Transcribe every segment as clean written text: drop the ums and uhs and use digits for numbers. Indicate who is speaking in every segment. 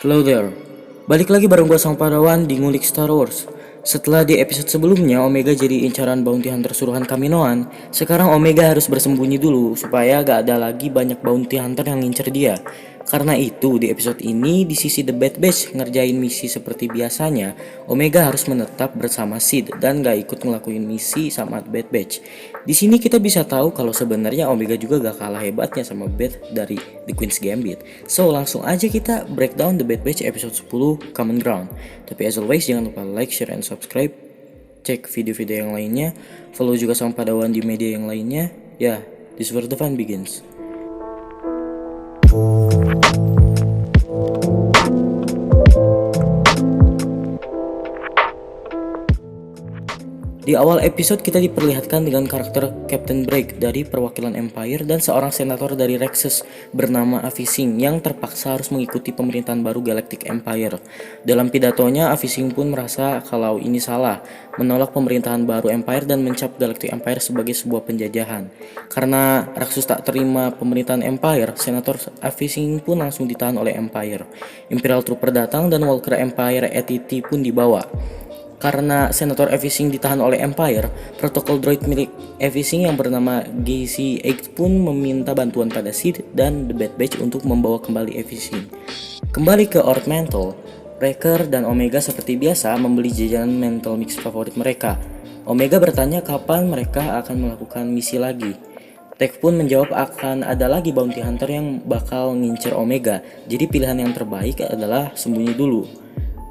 Speaker 1: Hello there, balik lagi bareng gue Sang Padawan di Ngulik Star Wars. Setelah di episode sebelumnya Omega jadi incaran bounty hunter suruhan Kaminoan, sekarang Omega harus bersembunyi dulu supaya gak ada lagi banyak bounty hunter yang ngincer dia. Karena itu di episode ini di sisi The Bad Batch ngerjain misi seperti biasanya, Omega harus menetap bersama Sid dan gak ikut ngelakuin misi sama The Bad Batch. Di sini kita bisa tahu kalau sebenarnya Omega juga gak kalah hebatnya sama Beth dari The Queen's Gambit. So langsung aja kita breakdown The Bad Batch episode 10 Common Ground. Tapi as always jangan lupa like, share, and subscribe. Cek video-video yang lainnya, follow juga Sang Padawan di media yang lainnya. Ya, this is where the fun begins. Di awal episode kita diperlihatkan dengan karakter Captain Brake dari perwakilan Empire dan seorang senator dari Rexus bernama Avi Singh yang terpaksa harus mengikuti pemerintahan baru Galactic Empire. Dalam pidatonya, Avi Singh pun merasa kalau ini salah, menolak pemerintahan baru Empire dan mencap Galactic Empire sebagai sebuah penjajahan. Karena Rexus tak terima pemerintahan Empire, Senator Avi Singh pun langsung ditahan oleh Empire. Imperial Trooper datang dan Walker Empire ATT pun dibawa. Karena Senator Avi Singh ditahan oleh Empire, protokol droid milik Avi Singh yang bernama GC-8 pun meminta bantuan pada Sid dan The Bad Batch untuk membawa kembali Avi Singh. Kembali ke Ord Mantell, Wrecker dan Omega seperti biasa membeli jajanan mental mix favorit mereka. Omega bertanya kapan mereka akan melakukan misi lagi. Tech pun menjawab akan ada lagi bounty hunter yang bakal ngincer Omega, jadi pilihan yang terbaik adalah sembunyi dulu.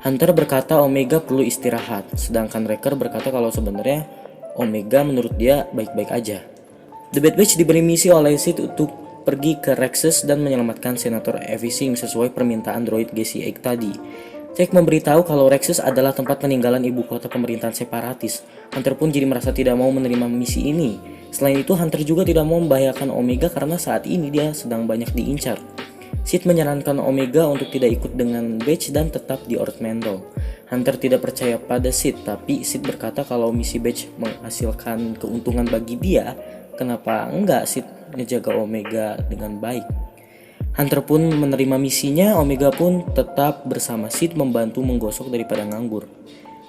Speaker 1: Hunter berkata Omega perlu istirahat, sedangkan Wrecker berkata kalau sebenarnya Omega menurut dia baik-baik aja. The Bad Batch diberi misi oleh Sid untuk pergi ke Rexus dan menyelamatkan Senator Avi Singh sesuai permintaan droid GC-8 tadi. Tech memberitahu kalau Rexus adalah tempat peninggalan ibu kota pemerintahan separatis. Hunter pun jadi merasa tidak mau menerima misi ini. Selain itu, Hunter juga tidak mau membahayakan Omega karena saat ini dia sedang banyak diincar. Sid menyarankan Omega untuk tidak ikut dengan Batch dan tetap di Ord Mantell. Hunter tidak percaya pada Sid, tapi Sid berkata kalau misi Batch menghasilkan keuntungan bagi dia, kenapa enggak Sid ngejaga Omega dengan baik. Hunter pun menerima misinya, Omega pun tetap bersama Sid membantu menggosok daripada nganggur.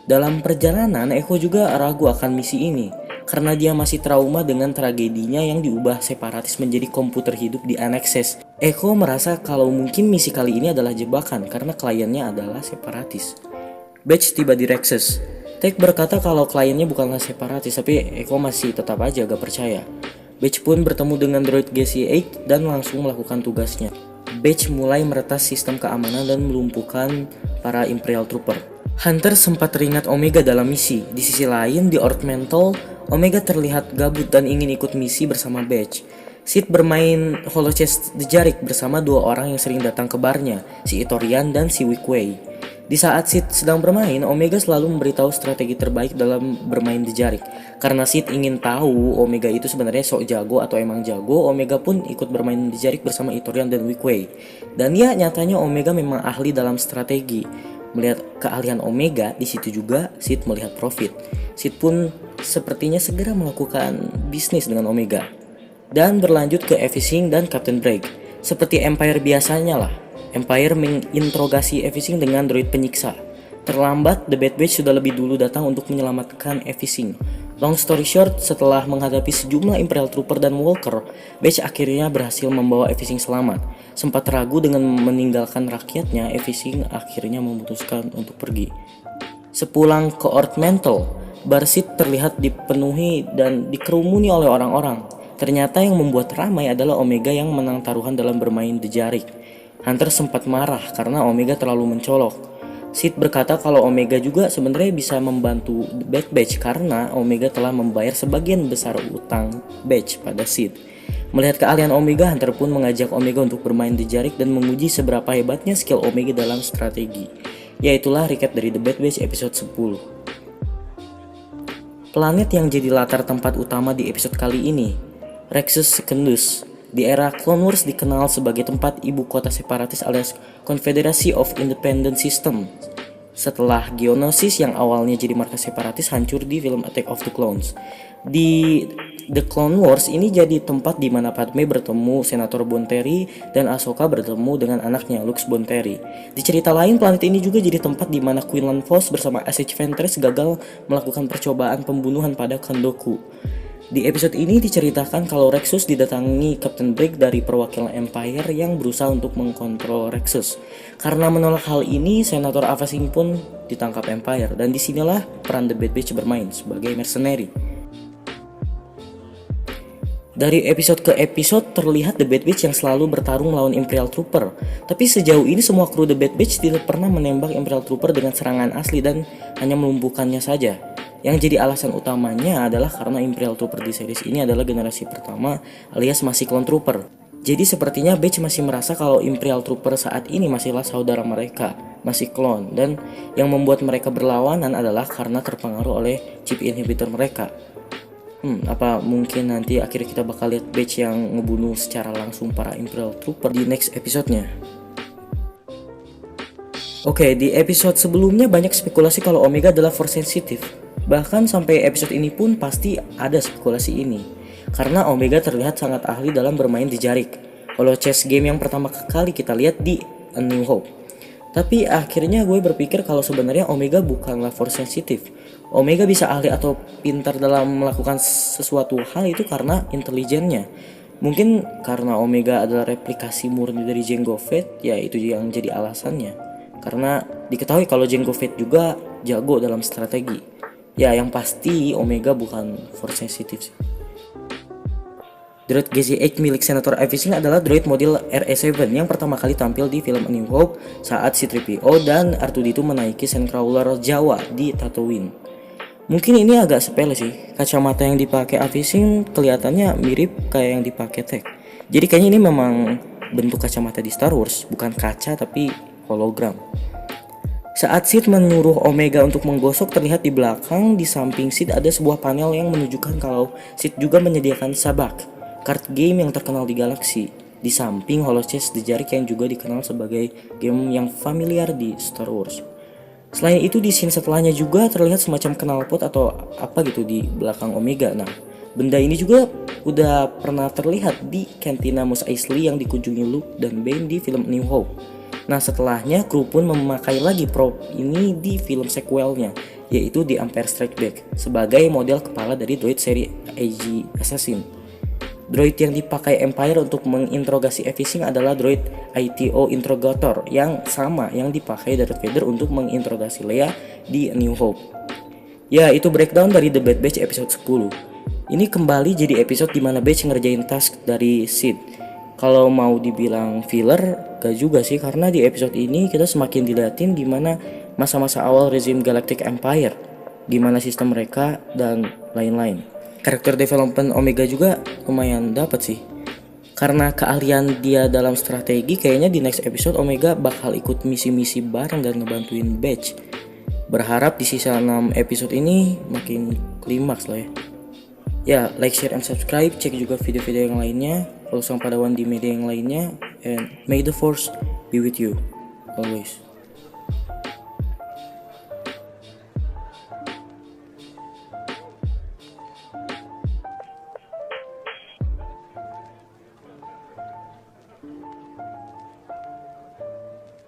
Speaker 1: Dalam perjalanan, Echo juga ragu akan misi ini, karena dia masih trauma dengan tragedinya yang diubah separatis menjadi komputer hidup di Annexes. Echo merasa kalau mungkin misi kali ini adalah jebakan karena kliennya adalah separatis. Batch tiba di Rexus. Tech berkata kalau kliennya bukanlah separatis, tapi Echo masih tetap aja gak percaya. Batch pun bertemu dengan droid GC-8 dan langsung melakukan tugasnya. Batch mulai meretas sistem keamanan dan melumpuhkan para Imperial Trooper. Hunter sempat teringat Omega dalam misi. Di sisi lain, di Ord Mantell, Omega terlihat gabut dan ingin ikut misi bersama Batch. Sid bermain Holochess The Jarek bersama dua orang yang sering datang ke barnya, si Itorian dan si Wickway. Di saat Sid sedang bermain, Omega selalu memberitahu strategi terbaik dalam bermain The Jarek. Karena Sid ingin tahu Omega itu sebenarnya sok jago atau emang jago, Omega pun ikut bermain The Jarek bersama Itorian dan Wickway. Dan ya, nyatanya Omega memang ahli dalam strategi. Melihat keahlian Omega, di situ juga Sid melihat profit. Sid pun sepertinya segera melakukan bisnis dengan Omega. Dan berlanjut ke Avi Singh dan Captain Brake. Seperti Empire biasanya lah, Empire menginterogasi Avi Singh dengan droid penyiksa. Terlambat, The Bad Batch sudah lebih dulu datang untuk menyelamatkan Avi Singh. Long story short, setelah menghadapi sejumlah Imperial Trooper dan Walker, Batch akhirnya berhasil membawa Avi Singh selamat. Sempat ragu dengan meninggalkan rakyatnya, Avi Singh akhirnya memutuskan untuk pergi. Sepulang ke Ord Mantell, Bar Sid terlihat dipenuhi dan dikerumuni oleh orang-orang. Ternyata yang membuat ramai adalah Omega yang menang taruhan dalam bermain The Jarek. Hunter sempat marah karena Omega terlalu mencolok. Sid berkata kalau Omega juga sebenarnya bisa membantu The Bad Batch karena Omega telah membayar sebagian besar utang Batch pada Sid. Melihat keahlian Omega, Hunter pun mengajak Omega untuk bermain The Jarek dan menguji seberapa hebatnya skill Omega dalam strategi. Ya, itulah recap dari The Bad Batch episode 10. Planet yang jadi latar tempat utama di episode kali ini, Rexus Secundus. Di era Clone Wars dikenal sebagai tempat ibu kota separatis alias Confederacy of Independent System. setelah Geonosis yang awalnya jadi markas separatis hancur di film Attack of the Clones. Di The Clone Wars ini jadi tempat di mana Padme bertemu Senator Bonteri dan Ahsoka bertemu dengan anaknya Lux Bonteri. Di cerita lain, planet ini juga jadi tempat di mana Quinlan Vos bersama Asajj Ventress gagal melakukan percobaan pembunuhan pada Kandoku. Di episode ini diceritakan kalau Rexus didatangi Captain Brake dari perwakilan Empire yang berusaha untuk mengkontrol Rexus. Karena menolak hal ini, Senator Aava Singh pun ditangkap Empire, dan disinilah peran The Bad Batch bermain sebagai mercenary. Dari episode ke episode terlihat The Bad Batch yang selalu bertarung melawan Imperial Trooper. Tapi sejauh ini semua kru The Bad Batch tidak pernah menembak Imperial Trooper dengan serangan asli dan hanya melumpuhkannya saja. Yang jadi alasan utamanya adalah karena Imperial Trooper di series ini adalah generasi pertama alias masih Clone Trooper. Jadi sepertinya Batch masih merasa kalau Imperial Trooper saat ini masihlah saudara mereka, masih clone, dan yang membuat mereka berlawanan adalah karena terpengaruh oleh chip inhibitor mereka. Apa mungkin nanti akhirnya kita bakal lihat Batch yang ngebunuh secara langsung para Imperial Trooper di next episode-nya. Oke, di episode sebelumnya banyak spekulasi kalau Omega adalah Force sensitive. Bahkan sampai episode ini pun pasti ada spekulasi ini. Karena Omega terlihat sangat ahli dalam bermain di Jarik, holochess game yang pertama kali kita lihat di A New Hope. Tapi akhirnya gue berpikir kalau sebenarnya Omega bukanlah Force sensitive. Omega bisa ahli atau pintar dalam melakukan sesuatu hal itu karena intelijennya. Mungkin karena Omega adalah replikasi murni dari Jango Fett, ya itu yang jadi alasannya. Karena diketahui kalau Jango Fett juga jago dalam strategi. Ya yang pasti Omega bukan Force sensitive sih. Droid GZ-8 milik Senator Avi Singh adalah droid model RE7 yang pertama kali tampil di film A New Hope saat C-3PO dan R2-D2 menaiki Sandcrawler Jawa di Tatooine. Mungkin ini agak sepele sih, kacamata yang dipakai Avi Singh kelihatannya mirip kayak yang dipakai Tech. Jadi kayaknya ini memang bentuk kacamata di Star Wars, bukan kaca tapi hologram. Saat Sid menyuruh Omega untuk menggosok, terlihat di belakang di samping Sid ada sebuah panel yang menunjukkan kalau Sid juga menyediakan Sabak, card game yang terkenal di galaksi. Di samping holochess The Jarik yang juga dikenal sebagai game yang familiar di Star Wars. Selain itu di scene setelahnya juga terlihat semacam knalpot atau apa gitu di belakang Omega. Nah, benda ini juga udah pernah terlihat di kantina Mos Eisley yang dikunjungi Luke dan Bane di film New Hope. Nah setelahnya kru pun memakai lagi prop ini di film sequelnya, yaitu The Empire Strikes Back sebagai model kepala dari droid seri AG Assassin. Droid yang dipakai Empire untuk menginterogasi Avi Singh adalah droid ITO Interrogator yang sama yang dipakai Darth Vader untuk menginterogasi Leia di A New Hope. Ya itu breakdown dari The Bad Batch episode 10. Ini kembali jadi episode dimana Batch ngerjain task dari Sid. Kalau mau dibilang filler, gak juga sih, karena di episode ini kita semakin dilihatin gimana masa-masa awal rezim Galactic Empire, gimana sistem mereka dan lain-lain. Karakter development Omega juga lumayan dapat sih. Karena keahlian dia dalam strategi, kayaknya di next episode Omega bakal ikut misi-misi bareng dan ngebantuin Batch. Berharap di sisa 6 episode ini makin klimaks lah ya. Ya, like, share, and subscribe. Cek juga video-video yang lainnya. Follow Sang Padawan di media yang lainnya. And may the force be with you always.